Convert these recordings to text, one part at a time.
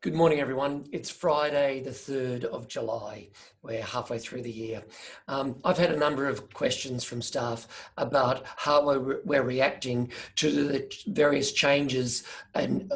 Good morning, everyone. It's Friday, the 3rd of July. We're halfway through the year. I've had a number of questions from staff about how we're reacting to the various changes and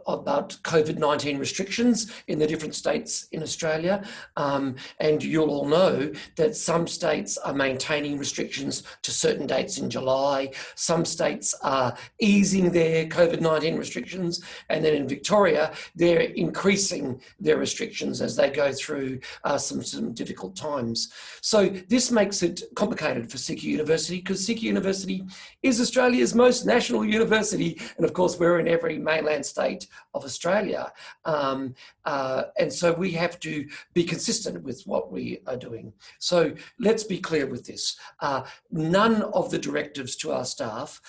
about COVID-19 restrictions in the different states in Australia. And you'll all know that some states are maintaining restrictions to certain dates in July. Some states are easing their COVID-19 restrictions. And then in Victoria, they're increasing their restrictions as they go through some difficult times. So this makes it complicated for CQ University because CQ University is Australia's most national university. And of course, we're in every mainland state of Australia. And so we have to be consistent with what we are doing. So let's be clear with this. None of the directives to our staff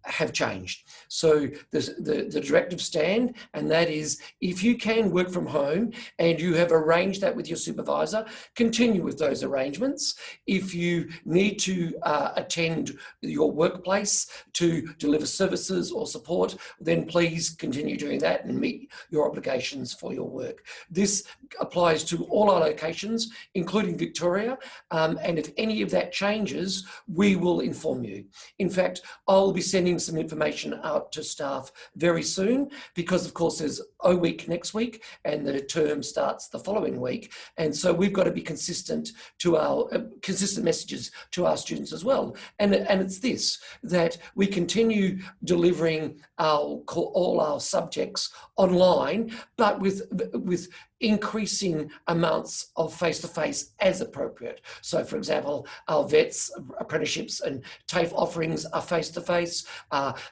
have changed. So the directives stand, and that is if you can work from home and you have arranged that with your supervisor, continue with those arrangements. If you need to attend your workplace to deliver services or support, then please continue doing that and meet your obligations for your work. This applies to all our locations, including Victoria, and if any of that changes, we will inform you. In fact, I'll be sending some information out to staff very soon because of course there's O week next week and the term starts the following week, and so we've got to be consistent to our consistent messages to our students as well, and it's this, that we continue delivering all our subjects online, but with increasing amounts of face-to-face as appropriate. So for example, our vets, apprenticeships and TAFE offerings are face-to-face.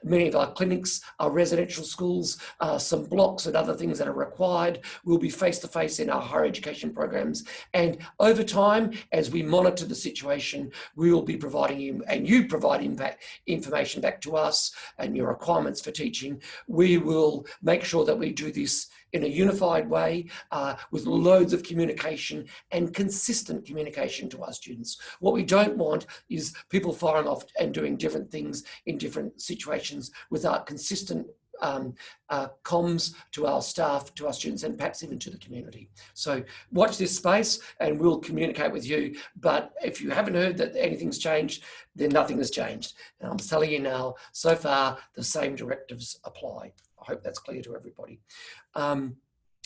Many of our clinics, our residential schools, some blocks and other things that are required will be face-to-face in our higher education programs. And over time, as we monitor the situation, we will be providing you, and you providing back information back to us and your requirements for teaching. We will make sure that we do this in a unified way with loads of communication and consistent communication to our students. What we don't want is people firing off and doing different things in different situations without consistent comms to our staff, to our students, and perhaps even to the community. So watch this space and we'll communicate with you. But if you haven't heard that anything's changed, then nothing has changed. And I'm telling you now, so far, the same directives apply. I hope that's clear to everybody.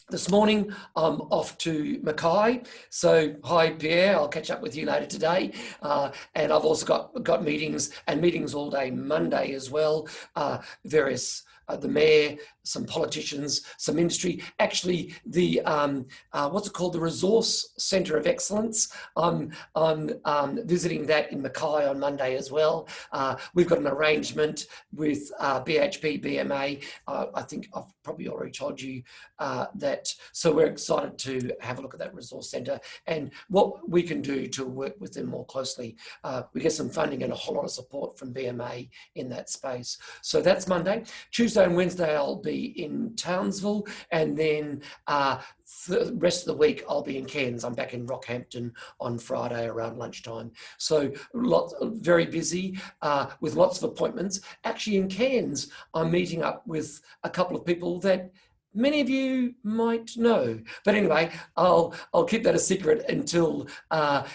This morning, I'm off to Mackay. So, hi, Pierre, I'll catch up with you later today. And I've also got meetings all day Monday as well. The mayor, some politicians, some industry. Actually, the what's it called? The Resource Centre of Excellence. I'm visiting that in Mackay on Monday as well. We've got an arrangement with BHP, BMA. I think I've probably already told you that. So we're excited to have a look at that resource centre and what we can do to work with them more closely. We get some funding and a whole lot of support from BMA in that space. So that's Monday. Tuesday and Wednesday I'll be in Townsville, and then the rest of the week I'll be in Cairns. I'm back in Rockhampton on Friday around lunchtime. So very busy with lots of appointments. Actually in Cairns, I'm meeting up with a couple of people that many of you might know. But anyway, I'll keep that a secret until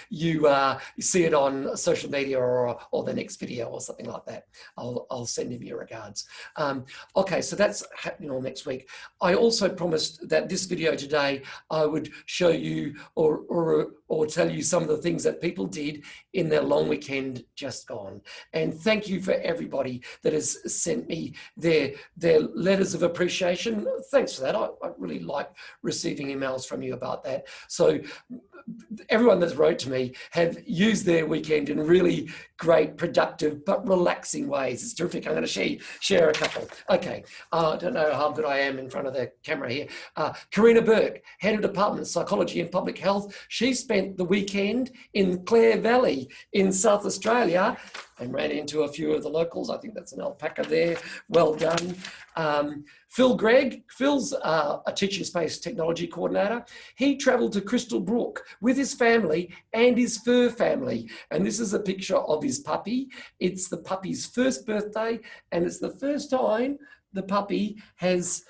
you see it on social media or the next video or something like that. I'll send him your regards. Okay, so that's happening all next week. I also promised that this video today, I would show you or tell you some of the things that people did in their long weekend just gone. And thank you for everybody that has sent me their letters of appreciation. Thanks for that. I really like receiving emails from you about that. So everyone that's wrote to me have used their weekend in really great, productive, but relaxing ways. It's terrific. I'm going to share a couple. Okay. I don't know how good I am in front of the camera here. Karina Burke, Head of Department of Psychology and Public Health. She spent the weekend in Clare Valley in South Australia and ran into a few of the locals. I think that's an alpaca there. Well done. Phil Gregg, Phil's a teaching space technology coordinator. He travelled to Crystal Brook with his family and his fur family. And this is a picture of his puppy. It's the puppy's first birthday, and it's the first time the puppy has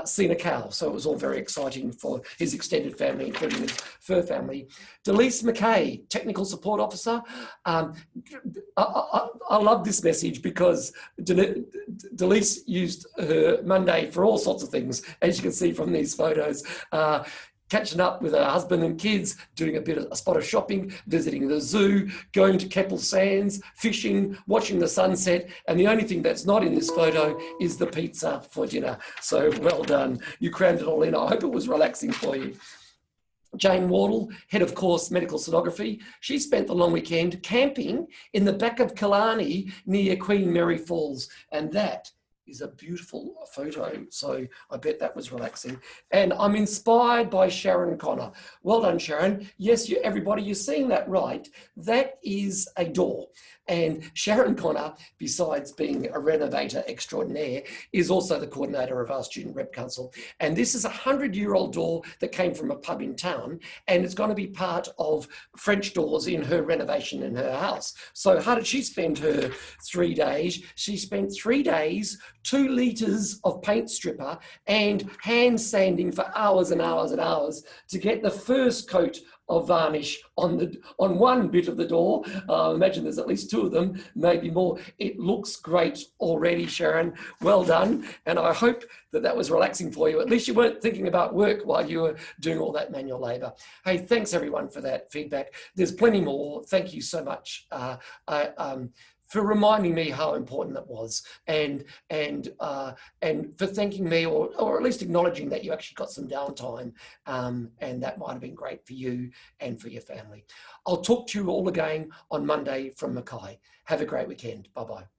seen a cow. So it was all very exciting for his extended family, including his fur family. Delise McKay, Technical Support Officer. I love this message because Delise used her Monday for all sorts of things, as you can see from these photos. Catching up with her husband and kids, doing a spot of shopping, visiting the zoo, going to Keppel Sands, fishing, watching the sunset. And the only thing that's not in this photo is the pizza for dinner. So well done. You crammed it all in. I hope it was relaxing for you. Jane Wardle, Head of Course Medical Sonography. She spent the long weekend camping in the back of Killarney near Queen Mary Falls. And that is a beautiful photo. So I bet that was relaxing. And I'm inspired by Sharon Connor. Well done, Sharon. Yes, everybody, you're seeing that right. That is a door. And Sharon Connor, besides being a renovator extraordinaire, is also the coordinator of our Student Rep Council. And this is a 100-year-old door that came from a pub in town, and it's going to be part of French doors in her renovation in her house. So how did she spend her 3 days? She spent 3 days, 2 litres of paint stripper and hand sanding for hours and hours and hours to get the first coat of varnish on one bit of the door. Imagine there's at least 2 of them, maybe more. It looks great already, Sharon. Well done. And I hope that was relaxing for you. At least you weren't thinking about work while you were doing all that manual labour. Hey, thanks everyone for that feedback. There's plenty more. Thank you so much. For reminding me how important that was, and for thanking me, or at least acknowledging that you actually got some downtime, and that might have been great for you and for your family. I'll talk to you all again on Monday from Mackay. Have a great weekend. Bye-bye.